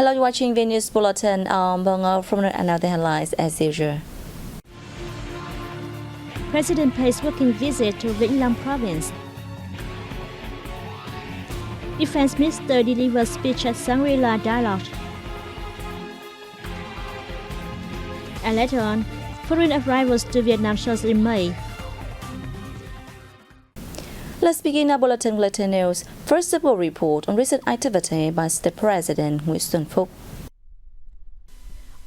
Hello, you're watching Vnews Bulletin. From another headlines as usual. President pays working visit to Vĩnh province. Defense Minister delivers speech at Shangri-La Dialogue. And later on, foreign arrivals to Vietnam shows in May. Let's begin our bulletin with later news. First of all, report on recent activity by State President Nguyễn Phúc.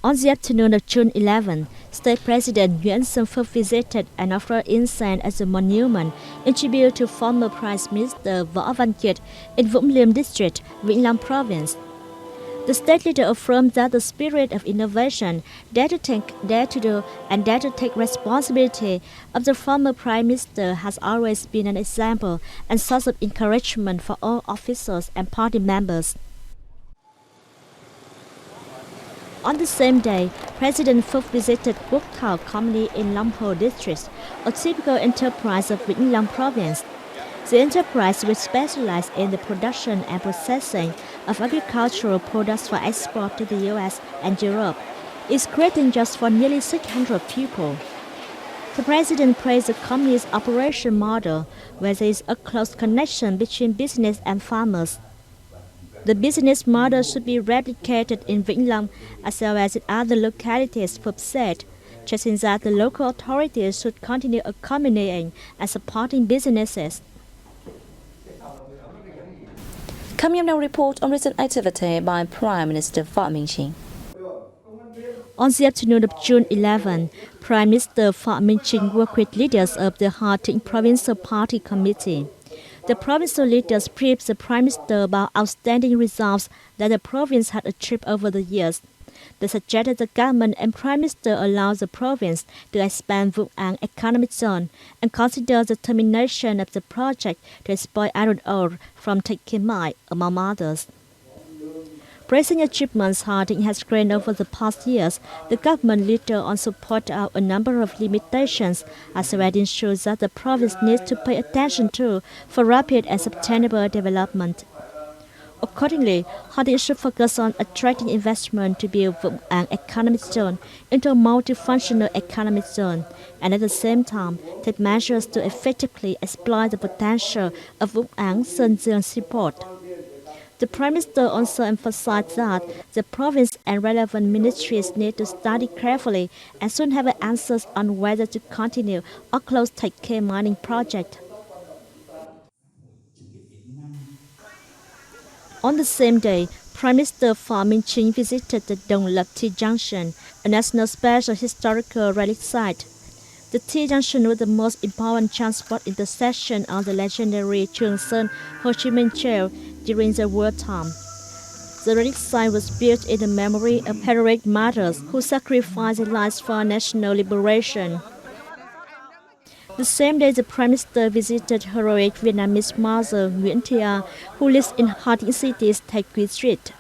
On the afternoon of June 11, State President Nguyễn Phúc visited and offered incense as a monument in tribute to former Prime Minister Võ Văn Kiệt in Vũng Liêm District, Vĩnh Long Province. The state leader affirmed that the spirit of innovation, dare to think, dare to do, and dare to take responsibility of the former Prime Minister has always been an example and source of encouragement for all officers and party members. On the same day, President Phúc visited Quốc Thảo Company in Long Hồ District, a typical enterprise of Vĩnh Long Province. The enterprise, which specializes in the production and processing of agricultural products for export to the US and Europe, is creating jobs for nearly 600 people. The President praised the company's operation model, where there is a close connection between business and farmers. The business model should be replicated in Vĩnh Long as well as in other localities, Phúc said, stressing that the local authorities should continue accommodating and supporting businesses. Coming up now, report on recent activity by Prime Minister Phạm Minh Chính. On the afternoon of June 11, Prime Minister Phạm Minh Chính worked with leaders of the Hà Tĩnh Provincial Party Committee. The provincial leaders briefed the Prime Minister about outstanding results that the province had achieved over the years. They suggested the government and Prime Minister allow the province to expand Vũng Áng economic zone and consider the termination of the project to exploit iron ore from Thạch Khê mine, among others. Praising achievements Hà Tĩnh has gained over the past years, the government leader also pointed out a number of limitations as well as ensures that the province needs to pay attention to for rapid and sustainable development. Accordingly, Hà Tĩnh should focus on attracting investment to build Vũng Áng economic zone into a multifunctional economic zone, and at the same time take measures to effectively exploit the potential of Vũng Áng Sơn Dương seaport. The Prime Minister also emphasized that the province and relevant ministries need to study carefully and soon have answers on whether to continue or close Thạch Khê mining project. On the same day, Prime Minister Phạm Minh Chính visited the Đồng Lập T-Junction, a national special historical relic site. The T-Junction was the most important transport intersection on the legendary Trường Sơn Ho Chi Minh Trail during the wartime. The relic site was built in the memory of heroic martyrs who sacrificed their lives for national liberation. The same day, the Prime Minister visited heroic Vietnamese mother Nguyễn Thia, who lives in Hà Tĩnh City's Thạch Quy Street.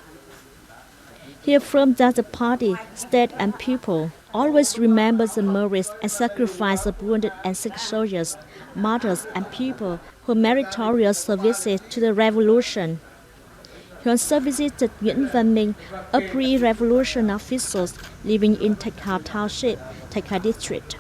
He affirmed that the party, state and people always remember the memories and sacrifice of wounded and sick soldiers, martyrs and people who meritorious services to the revolution. He also visited Nguyễn Văn Minh, a pre-revolution official living in Thạch Hà Township, Thạch Hà District.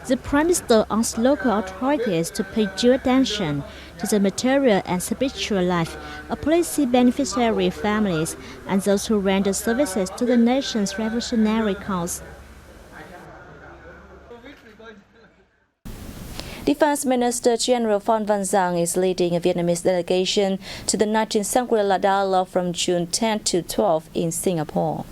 The Prime Minister asked local authorities to pay due attention to the material and spiritual life of policy beneficiary families and those who render services to the nation's revolutionary cause. Defense Minister General Phan Van Giang is leading a Vietnamese delegation to the 19th Shangri-La Dialogue from June 10 to 12 in Singapore.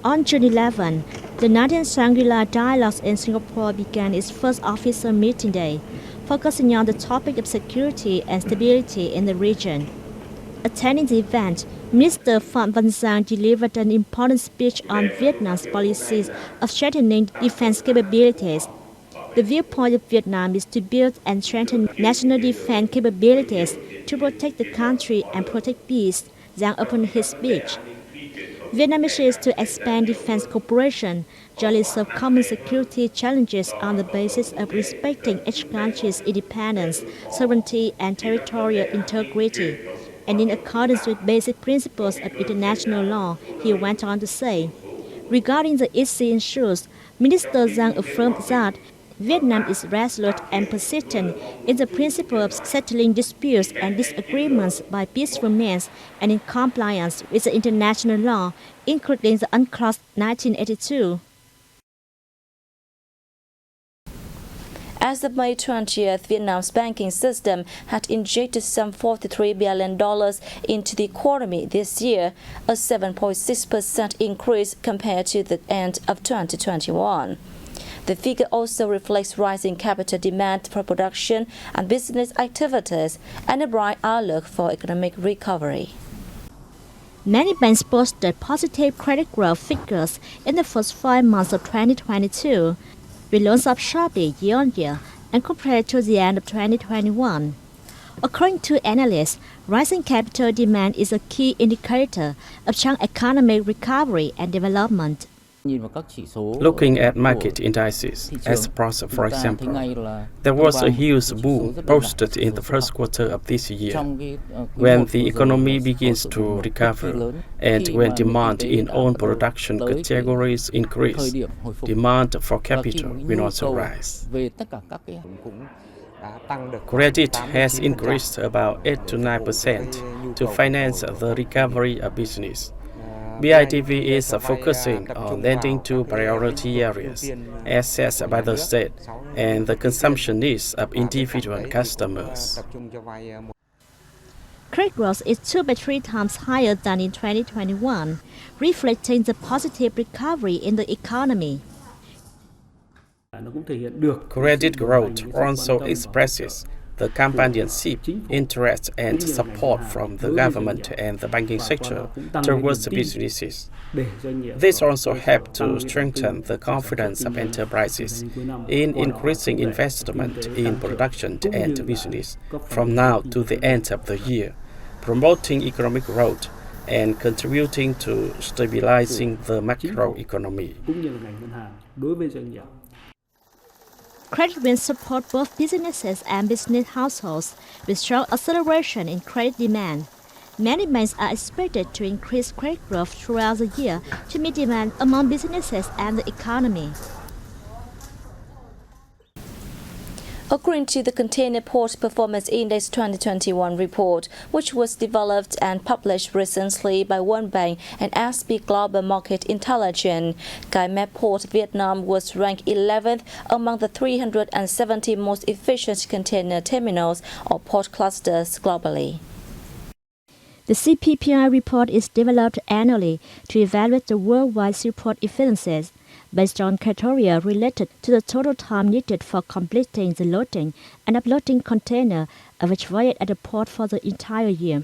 On June 11, the 19th Shangri-La Dialogue in Singapore began its first official meeting day, focusing on the topic of security and stability in the region. Attending the event, Minister Phan Van Giang delivered an important speech on Vietnam's policies of strengthening defense capabilities. The viewpoint of Vietnam is to build and strengthen national defense capabilities to protect the country and protect peace, Giang opened his speech. Vietnam wishes to expand defense cooperation, jointly solve common security challenges on the basis of respecting each country's independence, sovereignty, and territorial integrity. and in accordance with basic principles of international law, he went on to say. Regarding the issue in issues, Minister Zhang affirmed that Vietnam is resolute and persistent in the principle of settling disputes and disagreements by peaceful means and in compliance with the international law, including the UNCLOS 1982. As of May 20th, Vietnam's banking system had injected some $43 billion into the economy this year, a 7.6% increase compared to the end of 2021. The figure also reflects rising capital demand for production and business activities and a bright outlook for economic recovery. Many banks posted positive credit growth figures in the first 5 months of 2022, with loans up sharply year-on-year and compared to the end of 2021. According to analysts, rising capital demand is a key indicator of strong economic recovery and development. Looking at market indices, as pros, for example, there was a huge boom posted in the first quarter of this year, when the economy begins to recover and when demand in all production categories increase, demand for capital will also rise. Credit has increased about 8 to 9% to finance the recovery of business. BIDV is focusing on lending to priority areas, assessed by the state, and the consumption needs of individual customers. Credit growth is 2 to 3 times higher than in 2021, reflecting the positive recovery in the economy. Credit growth also expresses the companionship, interest, and support from the government and the banking sector towards the businesses. This also helped to strengthen the confidence of enterprises in increasing investment in production and business from now to the end of the year, promoting economic growth and contributing to stabilizing the macroeconomy. Credit will support both businesses and business households with strong acceleration in credit demand. Many banks are expected to increase credit growth throughout the year to meet demand among businesses and the economy. According to the Container Port Performance Index 2021 report, which was developed and published recently by World Bank and SP Global Market Intelligence, Cái Mép Port Vietnam was ranked 11th among the 370 most efficient container terminals or port clusters globally. The CPPI report is developed annually to evaluate the worldwide seaport efficiencies based on criteria related to the total time needed for completing the loading and uploading container of each voyage at the port for the entire year.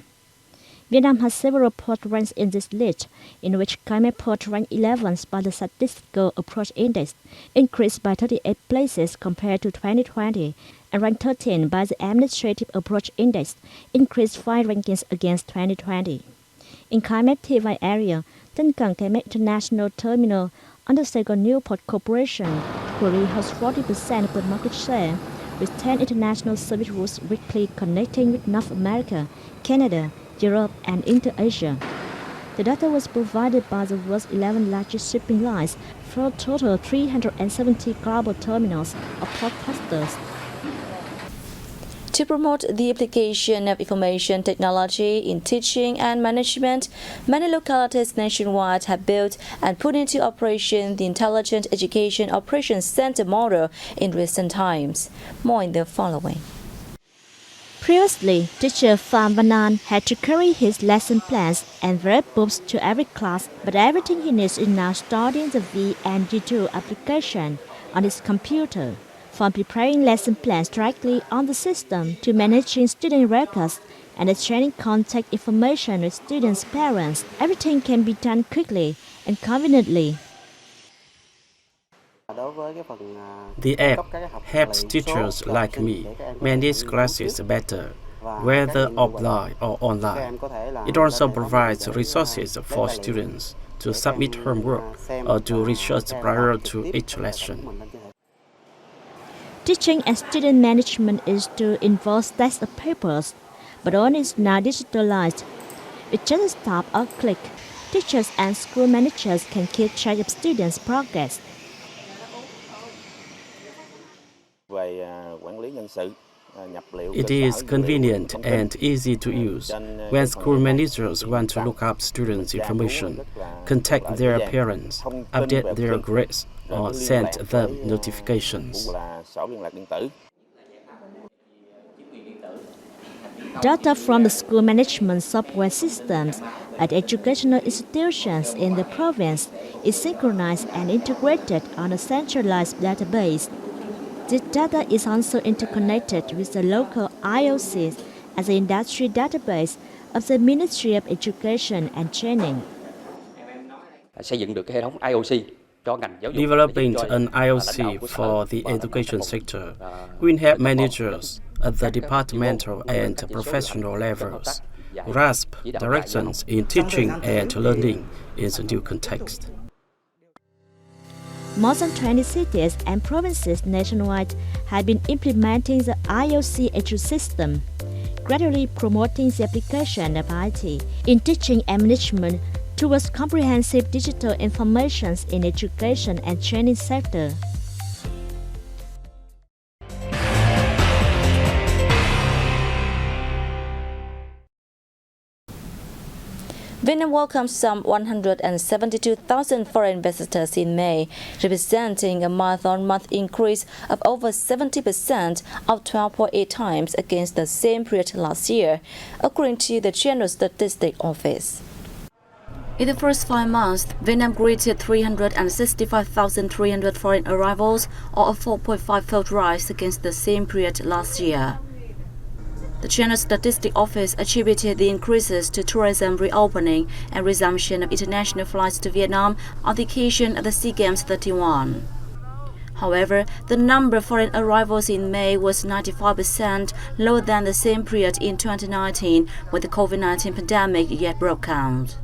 Vietnam has several ports ranked in this list, in which Cái Mép Port ranked 11th by the Statistical Approach Index, increased by 38 places compared to 2020, and ranked 13th by the Administrative Approach Index, increased 5 rankings against 2020. In Cái Mép Thị Vải area, Tân Cảng Cái Mép International Terminal under Saigon Newport Corporation currently holds 40% of the market share, with 10 international service routes weekly connecting with North America, Canada, Europe, and Inter-Asia. The data was provided by the world's 11 largest shipping lines for a total of 370 global terminals or port clusters. To promote the application of information technology in teaching and management, many localities nationwide have built and put into operation the Intelligent Education Operations Center model in recent times. More in the following. Previously, teacher Pham Van had to carry his lesson plans and read books to every class, but everything he needs is now stored in the VNG2 application on his computer. From preparing lesson plans directly on the system to managing student records and exchanging contact information with students' parents, everything can be done quickly and conveniently. The app helps teachers like me manage classes better, whether offline or online. It also provides resources for students to submit homework or do research prior to each lesson. Teaching and student management is to involve stacks of papers, but all is now digitalized. With just a tap or click, teachers and school managers can keep track of students' progress. It is convenient and easy to use. When school managers want to look up students' information, contact their parents, update their grades, or send them notifications. Data from the school management software systems at educational institutions in the province is synchronized and integrated on a centralized database. This data is also interconnected with the local IOCs as the industry database of the Ministry of Education and Training. Developing an IOC for the education sector will help managers at the departmental and professional levels grasp directions in teaching and learning in the new context. More than 20 cities and provinces nationwide have been implementing the IOC ecosystem, gradually promoting the application of IT in teaching and management towards comprehensive digital information in education and training sector. Vietnam welcomed some 172,000 foreign visitors in May, representing a month-on-month increase of over 70%, up 12.8 times against the same period last year, according to the General Statistics Office. In the first 5 months, Vietnam greeted 365,300 foreign arrivals, or a 4.5-fold rise against the same period last year. The General Statistics Office attributed the increases to tourism reopening and resumption of international flights to Vietnam on the occasion of the SEA Games 31. However, the number of foreign arrivals in May was 95% lower than the same period in 2019, when the COVID-19 pandemic yet broke out.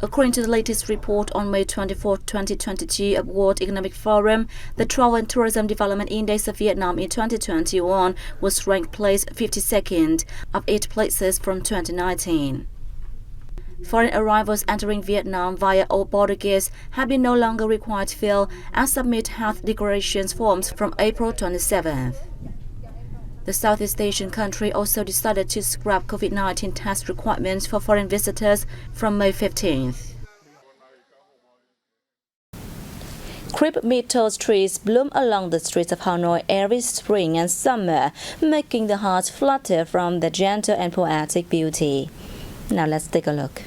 According to the latest report on May 24, 2022 of World Economic Forum, the Travel and Tourism Development Index of Vietnam in 2021 was ranked place 52nd, up 8 places from 2019. Foreign arrivals entering Vietnam via all border gates have been no longer required to fill and submit health declarations forms from April 27th. The Southeast Asian country also decided to scrap COVID-19 test requirements for foreign visitors from May 15th. Crepe myrtle trees bloom along the streets of Hanoi every spring and summer, making the heart flutter from their gentle and poetic beauty. Now let's take a look.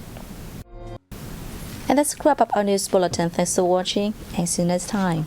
And that's wrap up our news bulletin. Thanks for watching and see you next time.